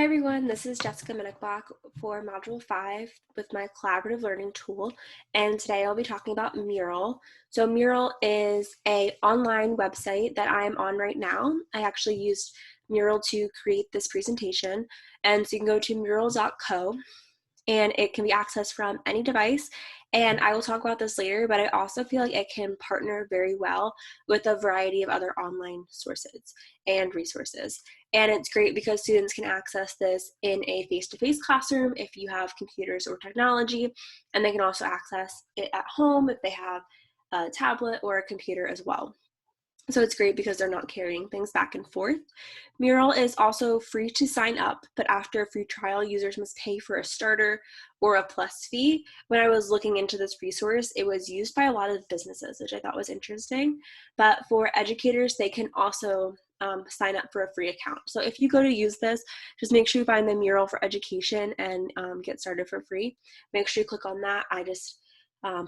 everyone, this is Jessica Minnichbach for Module 5 with my collaborative learning tool, and today I'll be talking about Mural. So Mural is an online website that I'm on right now. I actually used Mural to create this presentation, and so you can go to mural.co and it can be accessed from any device. And I will talk about this later, but I also feel like it can partner very well with a variety of other online sources and resources. And it's great because students can access this in a face-to-face classroom if you have computers or technology, and they can also access it at home if they have a tablet or a computer as well. So it's great because they're not carrying things back and forth. Mural is also free to sign up, but after a free trial, users must pay for a starter or a plus fee. When I was looking into this resource, it was used by a lot of businesses, which I thought was interesting. But for educators, they can also sign up for a free account. So if you go to use this, just make sure you find the Mural for Education and get started for free. Make sure you click on that. I just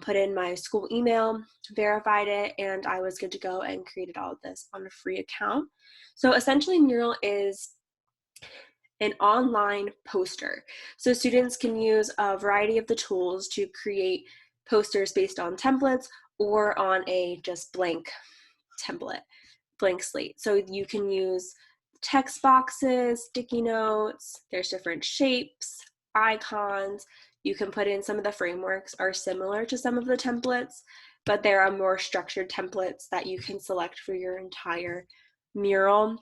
put in my school email, verified it, and I was good to go and created all of this on a free account. So essentially Mural is an online poster. So students can use a variety of the tools to create posters based on templates or on a just blank template, blank slate. So you can use text boxes, sticky notes, there's different shapes, icons. You can put in some of the frameworks are similar to some of the templates, but there are more structured templates that you can select for your entire mural.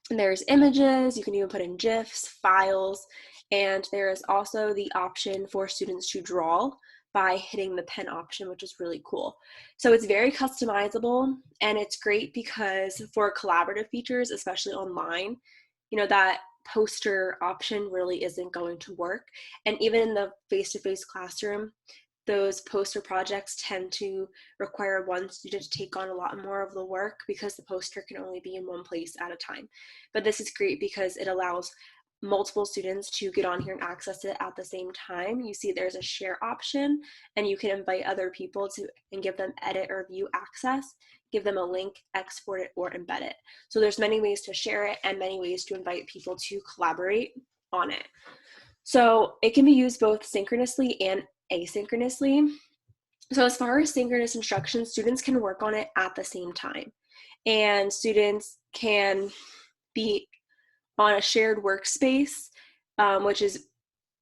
There's images, you can even put in GIFs, files, and there is also the option for students to draw by hitting the pen option, which is really cool. So it's very customizable, and it's great because for collaborative features, especially online, that poster option really isn't going to work. And even in the face-to-face classroom, those poster projects tend to require one student to take on a lot more of the work because the poster can only be in one place at a time. But this is great because it allows multiple students to get on here and access it at the same time. You see there's a share option, and you can invite other people to and give them edit or view access, give them a link, export it, or embed it. So there's many ways to share it and many ways to invite people to collaborate on it. So it can be used both synchronously and asynchronously. So as far as synchronous instruction, students can work on it at the same time, and students can be on a shared workspace, which is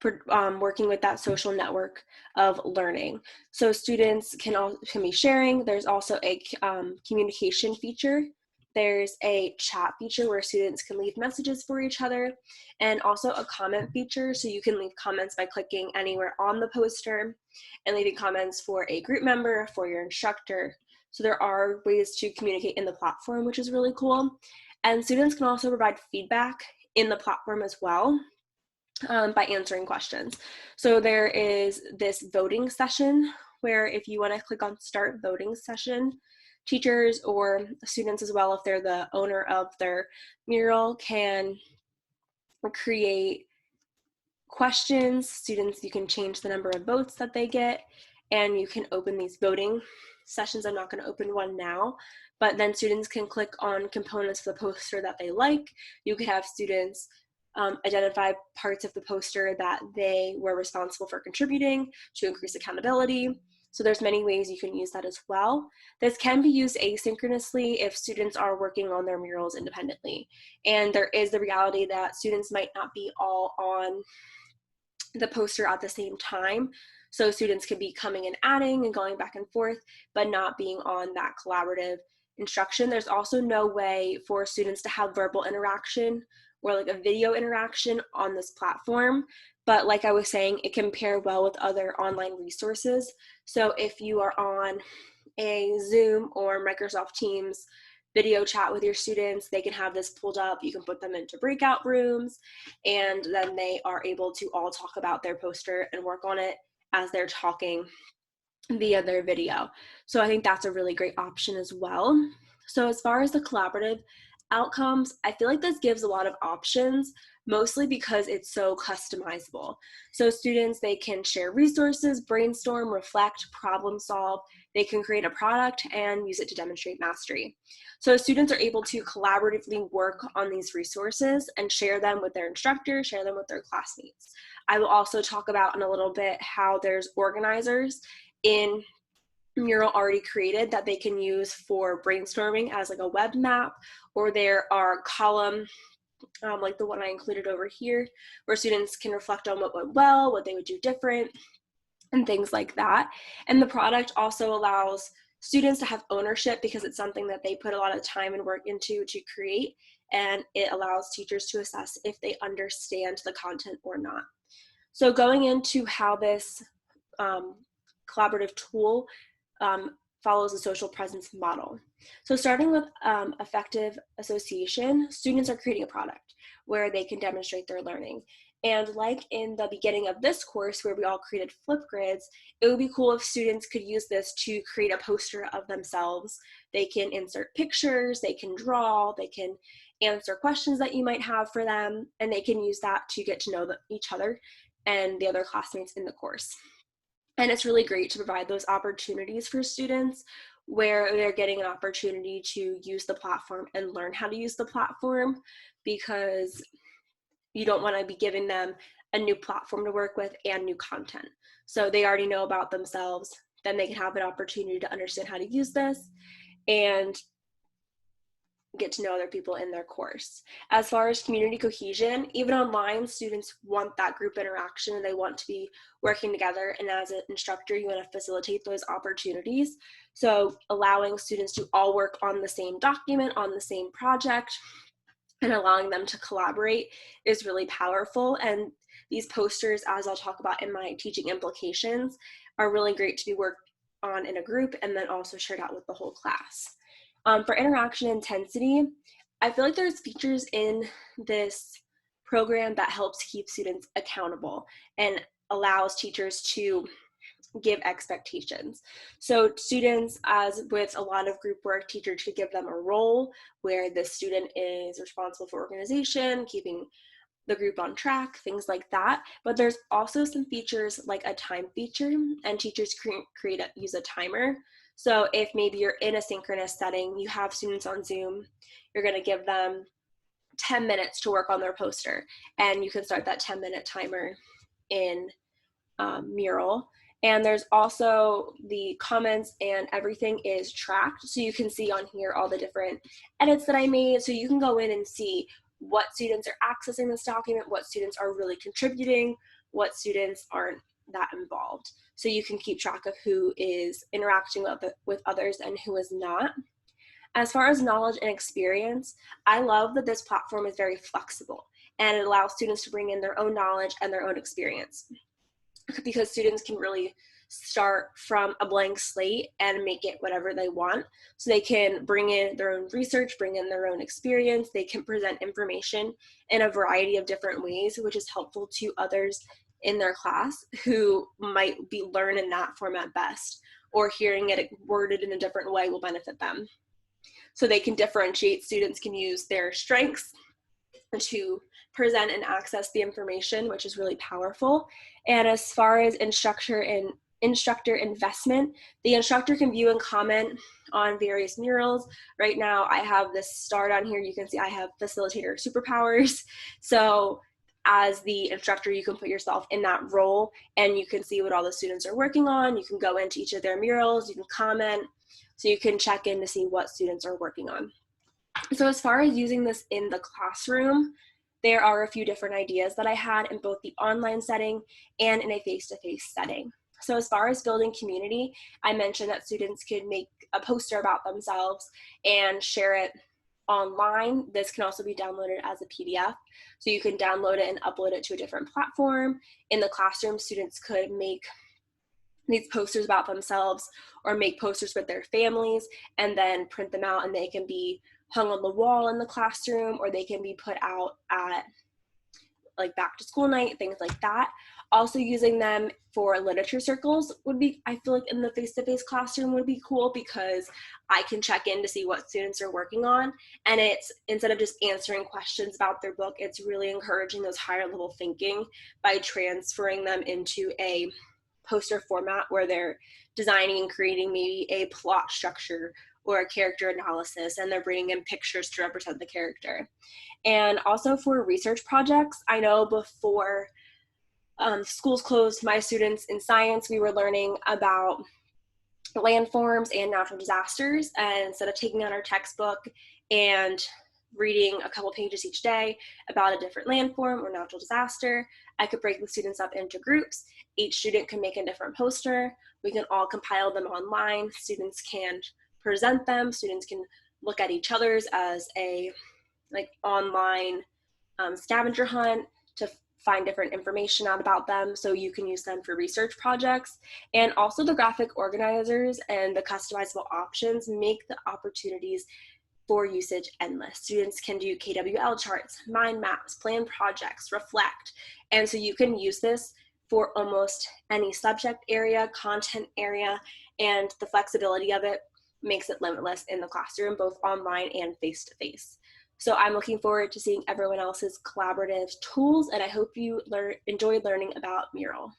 working with that social network of learning. So students can be sharing. There's also a communication feature. There's a chat feature where students can leave messages for each other, and also a comment feature. So you can leave comments by clicking anywhere on the poster and leaving comments for a group member, for your instructor. So there are ways to communicate in the platform, which is really cool. And students can also provide feedback in the platform as well by answering questions. So there is this voting session where if you want to click on start voting session, teachers or students as well, if they're the owner of their mural, can create questions. Students, you can change the number of votes that they get, and you can open these voting sessions. I'm not going to open one now, but then students can click on components of the poster that they like. You could have students identify parts of the poster that they were responsible for contributing to increase accountability. So there's many ways you can use that as well. This can be used asynchronously if students are working on their murals independently. And there is the reality that students might not be all on the poster at the same time. So students could be coming and adding and going back and forth, but not being on that collaborative instruction. There's also no way for students to have verbal interaction or like a video interaction on this platform. But like I was saying, it can pair well with other online resources. So if you are on a Zoom or Microsoft Teams video chat with your students, they can have this pulled up. You can put them into breakout rooms, and then they are able to all talk about their poster and work on it as they're talking via their video. So I think that's a really great option as well. So as far as the collaborative outcomes, I feel like this gives a lot of options, mostly because it's so customizable. So students, they can share resources, brainstorm, reflect, problem solve. They can create a product and use it to demonstrate mastery. So students are able to collaboratively work on these resources and share them with their instructor, share them with their classmates. I will also talk about in a little bit how there's organizers in Mural already created that they can use for brainstorming as like a web map, or there are column like the one I included over here, where students can reflect on what went well, what they would do different, and things like that. And the product also allows students to have ownership because it's something that they put a lot of time and work into to create, and it allows teachers to assess if they understand the content or not. So going into how this collaborative tool follows a social presence model. So starting with effective association, students are creating a product where they can demonstrate their learning. And like in the beginning of this course where we all created Flipgrids, it would be cool if students could use this to create a poster of themselves. They can insert pictures, they can draw, they can answer questions that you might have for them, and they can use that to get to know each other and the other classmates in the course. And it's really great to provide those opportunities for students where they're getting an opportunity to use the platform and learn how to use the platform, because you don't want to be giving them a new platform to work with and new content. So they already know about themselves, then they can have an opportunity to understand how to use this and get to know other people in their course. As far as community cohesion, even online, students want that group interaction and they want to be working together. And as an instructor, you want to facilitate those opportunities. So allowing students to all work on the same document, on the same project, and allowing them to collaborate is really powerful. And these posters, as I'll talk about in my teaching implications, are really great to be worked on in a group and then also shared out with the whole class. For interaction intensity, I feel like there's features in this program that helps keep students accountable and allows teachers to give expectations. So students, as with a lot of group work, teachers could give them a role where the student is responsible for organization, keeping the group on track, things like that. But there's also some features like a time feature, and teachers use a timer. So if maybe you're in a synchronous setting, you have students on Zoom, you're going to give them 10 minutes to work on their poster, and you can start that 10-minute timer in Mural. And there's also the comments and everything is tracked. So you can see on here all the different edits that I made. So you can go in and see what students are accessing this document, what students are really contributing, what students aren't that involved. So you can keep track of who is interacting with others and who is not. As far as knowledge and experience, I love that this platform is very flexible and it allows students to bring in their own knowledge and their own experience, because students can really start from a blank slate and make it whatever they want. So they can bring in their own research, bring in their own experience, they can present information in a variety of different ways, which is helpful to others in their class who might be learning that format best, or hearing it worded in a different way will benefit them. So they can differentiate. Students can use their strengths to present and access the information, which is really powerful. And as far as instructor investment, the instructor can view and comment on various murals. Right now I have this star down here. You can see I have facilitator superpowers. So as the instructor, you can put yourself in that role and you can see what all the students are working on. You can go into each of their murals, you can comment, so you can check in to see what students are working on. So as far as using this in the classroom, there are a few different ideas that I had in both the online setting and in a face-to-face setting. So as far as building community, I mentioned that students could make a poster about themselves and share it online. This can also be downloaded as a PDF. So you can download it and upload it to a different platform. In the classroom, students could make these posters about themselves or make posters with their families and then print them out, and they can be hung on the wall in the classroom, or they can be put out at like back to school night, things like that. Also using them for literature circles would be, I feel like in the face-to-face classroom would be cool, because I can check in to see what students are working on. And it's, instead of just answering questions about their book, it's really encouraging those higher level thinking by transferring them into a poster format where they're designing and creating maybe a plot structure or a character analysis, and they're bringing in pictures to represent the character. And also for research projects, I know before schools closed, my students in science, we were learning about landforms and natural disasters. And instead of taking out our textbook and reading a couple pages each day about a different landform or natural disaster, I could break the students up into groups. Each student can make a different poster. We can all compile them online. Students can present them. Students can look at each other's as a online scavenger hunt to find different information out about them, so you can use them for research projects. And also the graphic organizers and the customizable options make the opportunities for usage endless. Students can do KWL charts, mind maps, plan projects, reflect. And so you can use this for almost any subject area, content area, and the flexibility of it makes it limitless in the classroom, both online and face-to-face. So I'm looking forward to seeing everyone else's collaborative tools, and I hope you enjoyed learning about Mural.